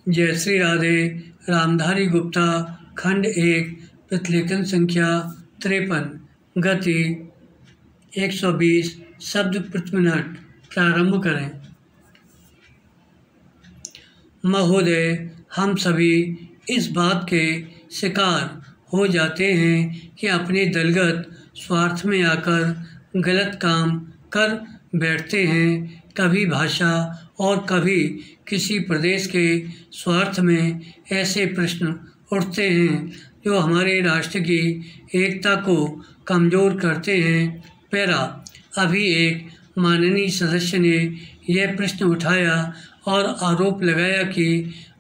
जय श्री राधे। रामधारी गुप्ता खंड 1 प्रतिलेखन संख्या 53 गति 120 शब्द प्रति मिनट। प्रारंभ करें। महोदय, हम सभी इस बात के शिकार हो जाते हैं कि अपने दलगत स्वार्थ में आकर गलत काम कर बैठते हैं। कभी भाषा और कभी किसी प्रदेश के स्वार्थ में ऐसे प्रश्न उठते हैं जो हमारे राष्ट्र की एकता को कमज़ोर करते हैं। पैरा। अभी एक माननीय सदस्य ने यह प्रश्न उठाया और आरोप लगाया कि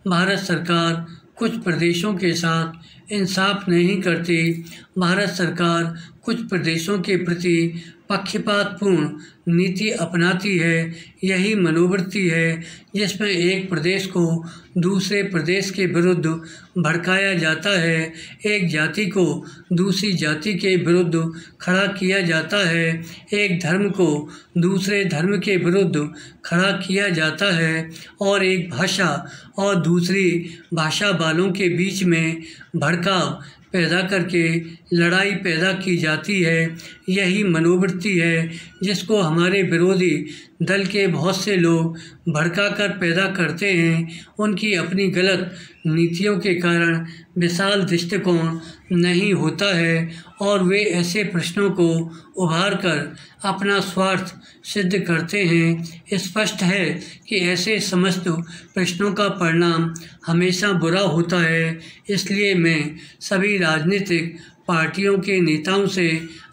भारत सरकार कुछ प्रदेशों के साथ इंसाफ नहीं करती। भारत सरकार कुछ प्रदेशों के प्रति पक्षपातपूर्ण नीति अपनाती है। यही मनोवृत्ति है जिसमें एक प्रदेश को दूसरे प्रदेश के विरुद्ध भड़काया जाता है, एक जाति को दूसरी जाति के विरुद्ध खड़ा किया जाता है, एक धर्म को दूसरे धर्म के विरुद्ध खड़ा किया जाता है और एक भाषा और दूसरी भाषा वालों के बीच में भड़काव पैदा करके लड़ाई पैदा की जाती है। यही मनोवृत्ति है जिसको हमारे विरोधी दल के बहुत से लोग भड़काकर पैदा करते हैं। उनकी अपनी गलत नीतियों के कारण विशाल दृष्टिकोण नहीं होता है और वे ऐसे प्रश्नों को उभार कर अपना स्वार्थ सिद्ध करते हैं। स्पष्ट है कि ऐसे समस्त प्रश्नों का परिणाम हमेशा बुरा होता है। इसलिए मैं सभी राजनीतिक पार्टियों के नेताओं से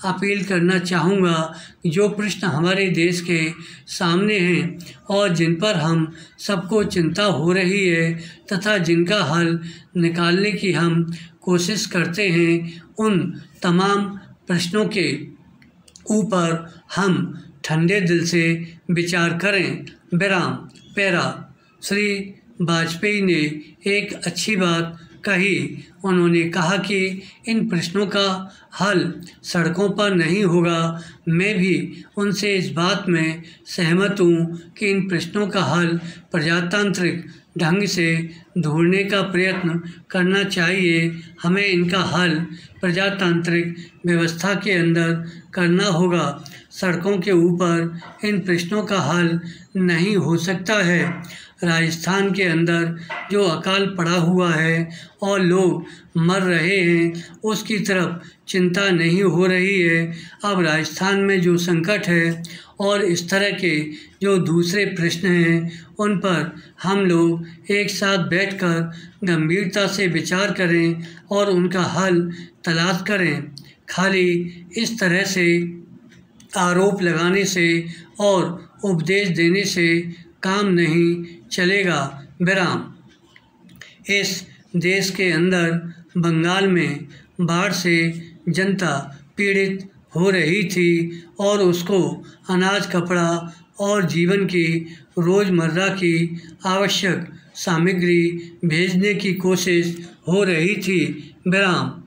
अपील करना चाहूँगा कि जो प्रश्न हमारे देश के सामने हैं और जिन पर हम सबको चिंता हो रही है तथा जिनका हल निकालने की हम कोशिश करते हैं, उन तमाम प्रश्नों के ऊपर हम ठंडे दिल से विचार करें। विराम। पैरा। श्री वाजपेयी ने एक अच्छी बात कही। उन्होंने कहा कि इन प्रश्नों का हल सड़कों पर नहीं होगा। मैं भी उनसे इस बात में सहमत हूँ कि इन प्रश्नों का हल प्रजातांत्रिक ढंग से ढूंढने का प्रयत्न करना चाहिए। हमें इनका हल प्रजातांत्रिक व्यवस्था के अंदर करना होगा। सड़कों के ऊपर इन प्रश्नों का हल नहीं हो सकता है। राजस्थान के अंदर जो अकाल पड़ा हुआ है और लोग मर रहे हैं, उसकी तरफ चिंता नहीं हो रही है। अब राजस्थान में जो संकट है और इस तरह के जो दूसरे प्रश्न हैं, उन पर हम लोग एक साथ बैठकर गंभीरता से विचार करें और उनका हल तलाश करें। खाली इस तरह से आरोप लगाने से और उपदेश देने से काम नहीं चलेगा। विराम। इस देश के अंदर बंगाल में बाढ़ से जनता पीड़ित हो रही थी और उसको अनाज, कपड़ा और जीवन की रोज़मर्रा की आवश्यक सामग्री भेजने की कोशिश हो रही थी। विराम।